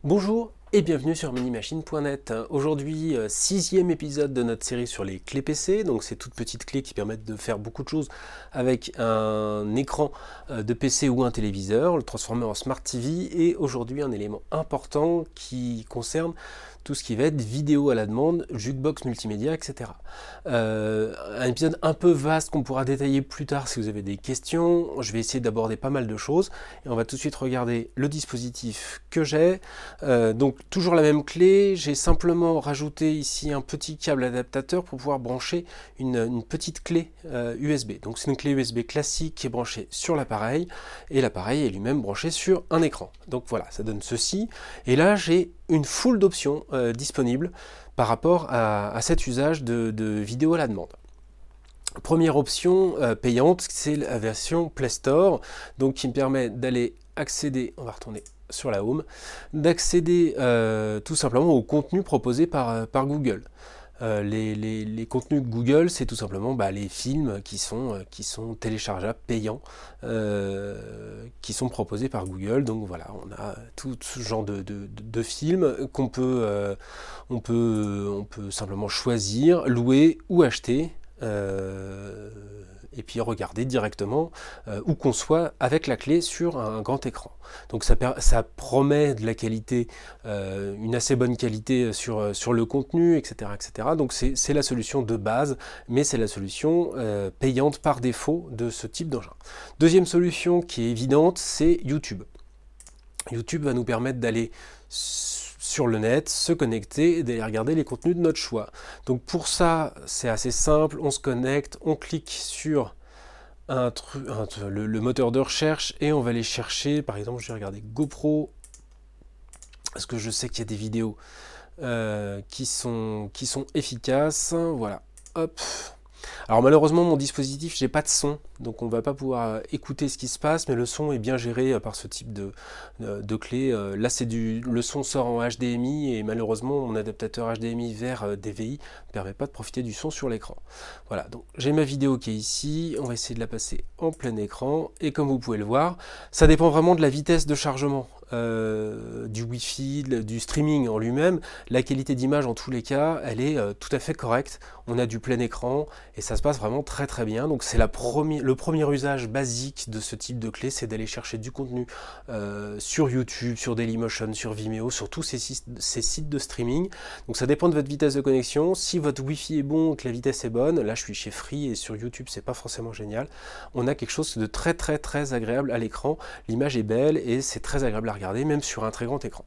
Bonjour et bienvenue sur minimachine.net. Aujourd'hui, sixième épisode de notre série sur les clés PC. Donc ces toutes petites clés qui permettent de faire beaucoup de choses avec un écran de PC ou un téléviseur, le transformer en Smart TV. Et aujourd'hui, un élément important qui concerne tout ce qui va être vidéo à la demande, jukebox multimédia, etc. Un épisode un peu vaste qu'on pourra détailler plus tard si vous avez des questions. Je vais essayer d'aborder pas mal de choses et on va tout de suite regarder le dispositif que j'ai. Donc toujours la même clé, j'ai simplement rajouté ici un petit câble adaptateur pour pouvoir brancher une petite clé USB. Donc c'est une clé USB classique qui est branchée sur l'appareil et l'appareil est lui-même branché sur un écran. Donc voilà, ça donne ceci. Et là j'ai une foule d'options disponibles par rapport à cet usage de vidéo à la demande. Première option payante, c'est la version Play Store, donc qui me permet d'aller accéder, on va retourner sur la Home, d'accéder tout simplement au contenu proposé par Google. Les contenus Google, c'est tout simplement les films qui sont téléchargeables, payants, qui sont proposés par Google. Donc voilà, on a tout ce genre de films qu'on peut, on peut simplement choisir, louer ou acheter. Et puis regarder directement où qu'on soit avec la clé sur un grand écran. Donc ça promet de la qualité, une assez bonne qualité sur le contenu, etc. etc. Donc c'est la solution de base, mais c'est la solution payante par défaut de ce type d'engin. Deuxième solution qui est évidente, c'est YouTube. YouTube va nous permettre d'aller sur le net, se connecter et d'aller regarder les contenus de notre choix. Donc pour ça, c'est assez simple, on se connecte, on clique sur le moteur de recherche et on va aller chercher, par exemple, je vais regarder GoPro, parce que je sais qu'il y a des vidéos qui sont efficaces. Voilà, hop. Alors malheureusement mon dispositif, j'ai pas de son, donc on va pas pouvoir écouter ce qui se passe, mais le son est bien géré par ce type de clé. Là le son sort en HDMI et malheureusement mon adaptateur HDMI vers DVI ne permet pas de profiter du son sur l'écran. Voilà, donc j'ai ma vidéo qui est ici, on va essayer de la passer en plein écran et comme vous pouvez le voir, ça dépend vraiment de la vitesse de chargement. Du Wi-Fi, du streaming en lui-même, la qualité d'image en tous les cas, elle est tout à fait correcte. On a du plein écran et ça se passe vraiment très très bien. Donc c'est le premier usage basique de ce type de clé, c'est d'aller chercher du contenu sur YouTube, sur Dailymotion, sur Vimeo, sur tous ces sites de streaming. Donc ça dépend de votre vitesse de connexion. Si votre Wi-Fi est bon, que la vitesse est bonne, là je suis chez Free et sur YouTube c'est pas forcément génial, on a quelque chose de très très très agréable à l'écran. L'image est belle et c'est très agréable à regarder, même sur un très grand écran.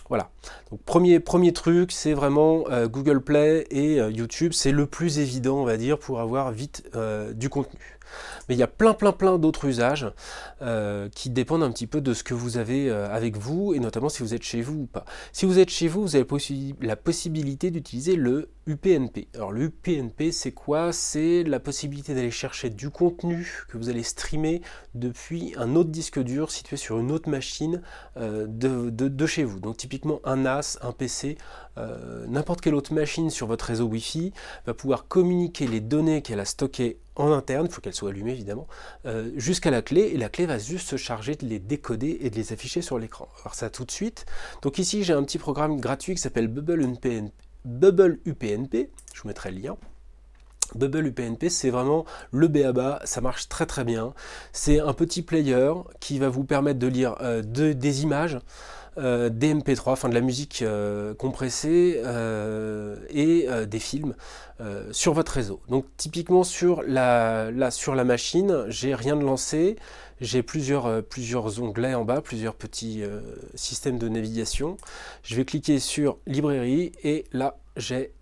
Voilà, donc premier truc, c'est vraiment Google Play et YouTube, c'est le plus évident, on va dire, pour avoir vite du contenu. Mais il y a plein d'autres usages qui dépendent un petit peu de ce que vous avez avec vous, et notamment si vous êtes chez vous ou pas. Si vous êtes chez vous, vous avez la possibilité d'utiliser le UPnP. Alors le UPnP, c'est quoi? C'est la possibilité d'aller chercher du contenu que vous allez streamer depuis un autre disque dur situé sur une autre machine de chez vous. Donc typiquement un NAS, un PC, n'importe quelle autre machine sur votre réseau Wi-Fi va pouvoir communiquer les données qu'elle a stockées en interne, il faut qu'elle soit allumée évidemment, jusqu'à la clé, et la clé va juste se charger de les décoder et de les afficher sur l'écran. Alors ça tout de suite. Donc ici j'ai un petit programme gratuit qui s'appelle Bubble UPnP, je vous mettrai le lien. Bubble UPnP, c'est vraiment le b.a.-ba, ça marche très très bien. C'est un petit player qui va vous permettre de lire des images, des MP3, enfin de la musique compressée et des films sur votre réseau. Donc typiquement sur la machine, j'ai rien de lancé, j'ai plusieurs onglets en bas, plusieurs petits systèmes de navigation. Je vais cliquer sur librairie et là j'ai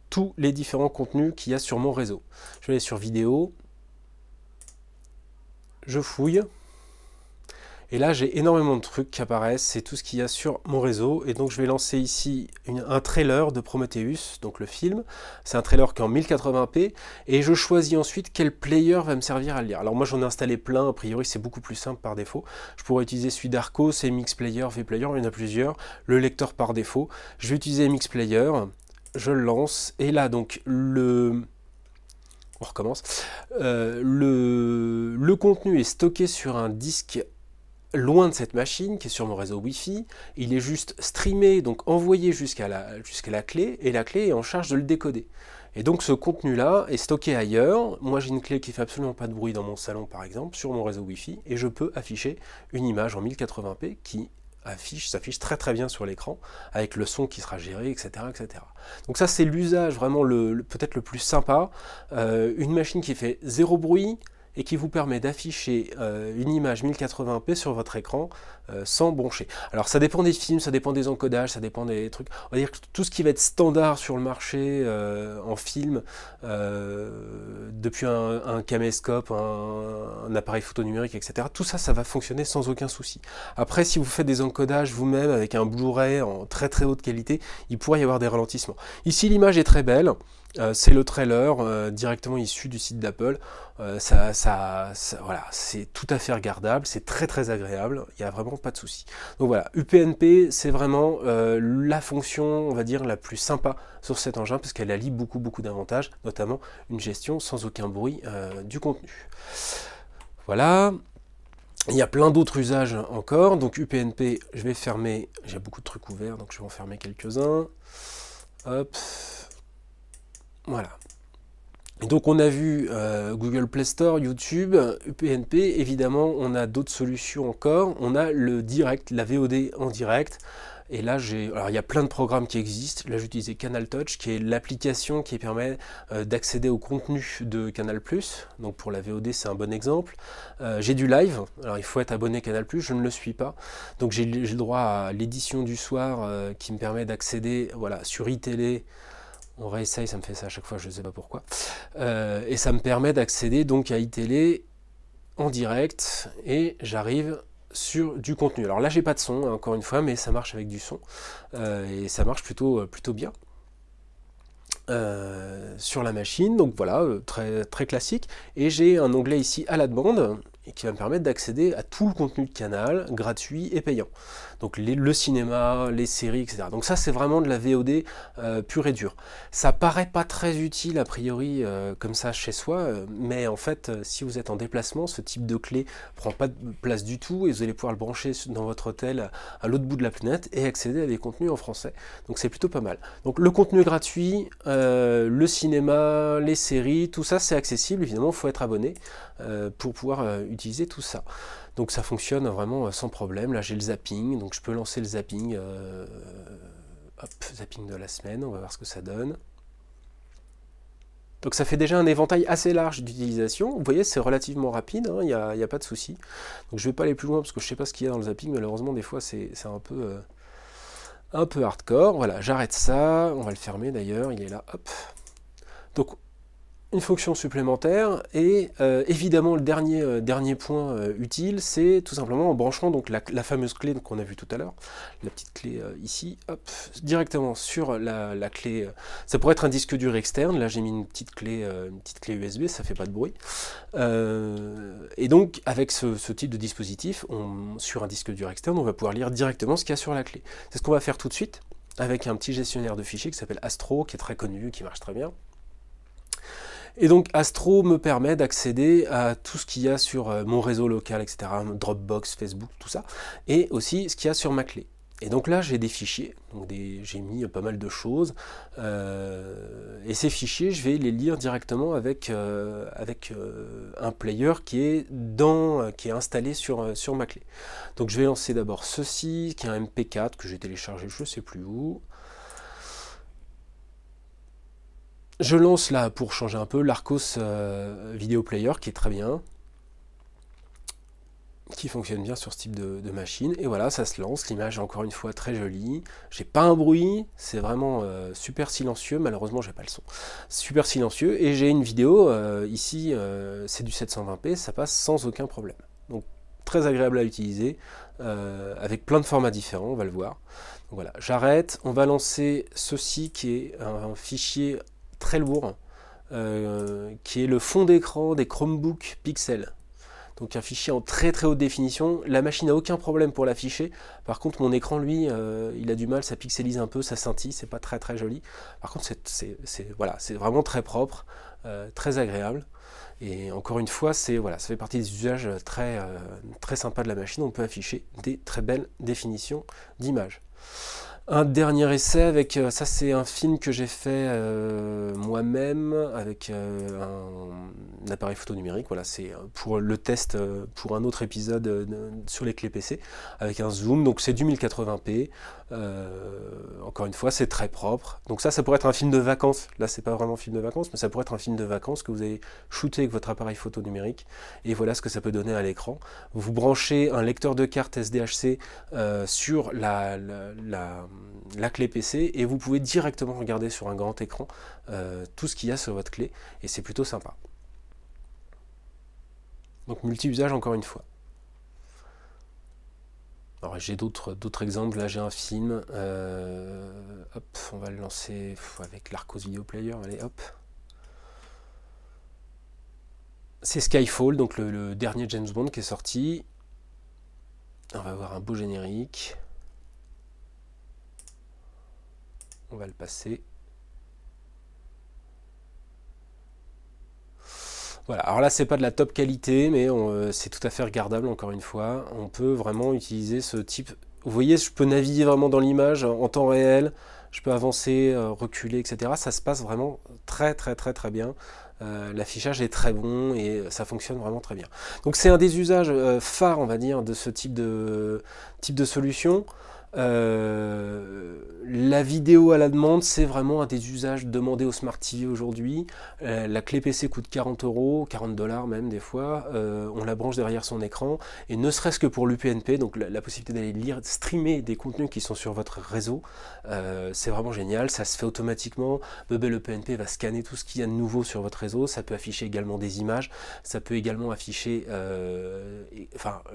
tous les différents contenus qu'il y a sur mon réseau. Je vais aller sur vidéo, je fouille, et là j'ai énormément de trucs qui apparaissent, c'est tout ce qu'il y a sur mon réseau, et donc je vais lancer ici un trailer de Prometheus, donc le film. C'est un trailer qui est en 1080p, et je choisis ensuite quel player va me servir à le lire. Alors moi j'en ai installé plein, a priori c'est beaucoup plus simple par défaut. Je pourrais utiliser celui d'Arco, c'est MX Player, V-Player, il y en a plusieurs. Le lecteur par défaut, je vais utiliser MX Player. Je le lance, et là donc on recommence. Le contenu est stocké sur un disque loin de cette machine qui est sur mon réseau Wi-Fi, il est juste streamé, donc envoyé jusqu'à la clé, et la clé est en charge de le décoder. Et donc ce contenu-là est stocké ailleurs. Moi j'ai une clé qui fait absolument pas de bruit dans mon salon par exemple, sur mon réseau Wi-Fi, et je peux afficher une image en 1080p qui s'affiche très très bien sur l'écran, avec le son qui sera géré, etc. etc. Donc ça c'est l'usage vraiment peut-être le plus sympa, une machine qui fait zéro bruit, et qui vous permet d'afficher une image 1080p sur votre écran sans broncher. Alors ça dépend des films, ça dépend des encodages, ça dépend des trucs. On va dire que tout ce qui va être standard sur le marché en film, depuis un caméscope, un appareil photo numérique, etc., tout ça, ça va fonctionner sans aucun souci. Après, si vous faites des encodages vous-même avec un Blu-ray en très très haute qualité, il pourrait y avoir des ralentissements. Ici, l'image est très belle. C'est le trailer directement issu du site d'Apple. Voilà, c'est tout à fait regardable, c'est très très agréable, il n'y a vraiment pas de souci. Donc voilà, UPnP, c'est vraiment la fonction, on va dire, la plus sympa sur cet engin, parce qu'elle allie beaucoup d'avantages, notamment une gestion sans aucun bruit du contenu. Voilà. Il y a plein d'autres usages encore. Donc UPnP, je vais fermer, j'ai beaucoup de trucs ouverts, donc je vais en fermer quelques-uns. Hop. Voilà. Et donc on a vu Google Play Store, YouTube, UPnP, évidemment on a d'autres solutions encore, on a le direct, la VOD en direct, et là alors il y a plein de programmes qui existent, là j'utilisais Canal Touch, qui est l'application qui permet d'accéder au contenu de Canal+, donc pour la VOD c'est un bon exemple. J'ai du live, alors il faut être abonné Canal+, je ne le suis pas, donc j'ai le droit à l'édition du soir qui me permet d'accéder, voilà, sur iTélé. On réessaye, ça me fait ça à chaque fois, je ne sais pas pourquoi. Et ça me permet d'accéder donc à iTélé en direct et j'arrive sur du contenu. Alors là, j'ai pas de son, hein, encore une fois, mais ça marche avec du son et ça marche plutôt bien sur la machine. Donc voilà, très, très classique. Et j'ai un onglet ici à la demande et qui va me permettre d'accéder à tout le contenu de Canal, gratuit et payant. Donc le cinéma, les séries, etc. Donc ça c'est vraiment de la VOD pure et dure. Ça paraît pas très utile a priori comme ça chez soi, mais en fait si vous êtes en déplacement, ce type de clé prend pas de place du tout et vous allez pouvoir le brancher dans votre hôtel à l'autre bout de la planète et accéder à des contenus en français. Donc c'est plutôt pas mal. Donc le contenu gratuit, le cinéma, les séries, tout ça c'est accessible, évidemment il faut être abonné pour pouvoir utiliser tout ça. Donc ça fonctionne vraiment sans problème. Là j'ai le zapping, donc je peux lancer le zapping, hop, zapping de la semaine, on va voir ce que ça donne. Donc ça fait déjà un éventail assez large d'utilisation. Vous voyez, c'est relativement rapide, hein, il n'y a pas de souci. Donc je ne vais pas aller plus loin parce que je ne sais pas ce qu'il y a dans le zapping, malheureusement des fois c'est un peu hardcore. Voilà, j'arrête ça, on va le fermer d'ailleurs, il est là, hop. Donc une fonction supplémentaire et évidemment le dernier point utile, c'est tout simplement en branchant donc la fameuse clé qu'on a vue tout à l'heure, la petite clé ici, hop, directement sur la clé. Ça pourrait être un disque dur externe, là j'ai mis une petite clé USB, ça fait pas de bruit. Et donc avec ce type de dispositif, sur un disque dur externe, on va pouvoir lire directement ce qu'il y a sur la clé. C'est ce qu'on va faire tout de suite avec un petit gestionnaire de fichiers qui s'appelle Astro, qui est très connu, qui marche très bien. Et donc Astro me permet d'accéder à tout ce qu'il y a sur mon réseau local, etc., Dropbox, Facebook, tout ça, et aussi ce qu'il y a sur ma clé. Et donc là j'ai des fichiers, j'ai mis pas mal de choses, et ces fichiers je vais les lire directement avec un player qui est installé sur ma clé. Donc je vais lancer d'abord ceci, qui est un MP4 que j'ai téléchargé je ne sais plus où. Je lance là, pour changer un peu, l'Arcos Video Player qui est très bien, qui fonctionne bien sur ce type de machine. Et voilà, ça se lance, l'image est encore une fois très jolie. J'ai pas un bruit, c'est vraiment super silencieux, malheureusement j'ai pas le son. Super silencieux, et j'ai une vidéo, ici c'est du 720p, ça passe sans aucun problème. Donc très agréable à utiliser, avec plein de formats différents, on va le voir. Donc, voilà, j'arrête, on va lancer ceci qui est un fichier très lourd, qui est le fond d'écran des Chromebook Pixel. Donc un fichier en très très haute définition. La machine n'a aucun problème pour l'afficher. Par contre mon écran lui, il a du mal, ça pixelise un peu, ça scintille, c'est pas très très joli. Par contre c'est voilà, c'est vraiment très propre, très agréable. Et encore une fois, voilà, ça fait partie des usages très sympas de la machine. On peut afficher des très belles définitions d'images. Un dernier essai avec, ça c'est un film que j'ai fait moi-même avec un appareil photo numérique. Voilà, c'est pour le test pour un autre épisode sur les clés PC avec un zoom. Donc c'est du 1080p. Encore une fois, c'est très propre. Donc ça pourrait être un film de vacances. Là, c'est pas vraiment un film de vacances, mais ça pourrait être un film de vacances que vous avez shooté avec votre appareil photo numérique. Et voilà ce que ça peut donner à l'écran. Vous branchez un lecteur de carte SDHC sur la clé PC et vous pouvez directement regarder sur un grand écran tout ce qu'il y a sur votre clé et c'est plutôt sympa. Donc multi-usage encore une fois. Alors j'ai d'autres exemples, là j'ai un film, hop, on va le lancer avec l'Arcos Video Player, allez hop. C'est Skyfall, donc le dernier James Bond qui est sorti. On va avoir un beau générique. On va le passer. Voilà, alors là c'est pas de la top qualité, mais c'est tout à fait regardable encore une fois. On peut vraiment utiliser ce type. Vous voyez, je peux naviguer vraiment dans l'image en temps réel, je peux avancer, reculer, etc. Ça se passe vraiment très bien. L'affichage est très bon et ça fonctionne vraiment très bien. Donc c'est un des usages phares, on va dire, de ce type de solution. La vidéo à la demande, c'est vraiment un des usages demandés au Smart TV aujourd'hui. La clé PC coûte 40 €, 40 $ même des fois. On la branche derrière son écran et ne serait-ce que pour l'UPnP, donc la possibilité d'aller lire, streamer des contenus qui sont sur votre réseau, c'est vraiment génial. Ça se fait automatiquement. Bubble UPnP va scanner tout ce qu'il y a de nouveau sur votre réseau. Ça peut afficher également des images. Ça peut également afficher,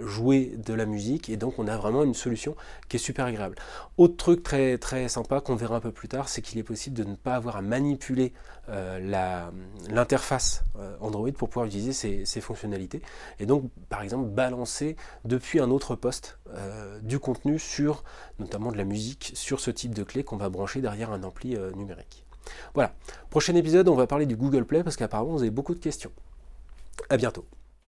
jouer de la musique. Et donc on a vraiment une solution qui est super agréable. Autre truc très sympa qu'on verra un peu plus tard, c'est qu'il est possible de ne pas avoir à manipuler l'interface Android pour pouvoir utiliser ces fonctionnalités et donc par exemple balancer depuis un autre poste du contenu sur notamment de la musique sur ce type de clé qu'on va brancher derrière un ampli numérique. Voilà, prochain épisode on va parler du Google Play parce qu'apparemment vous avez beaucoup de questions. À bientôt.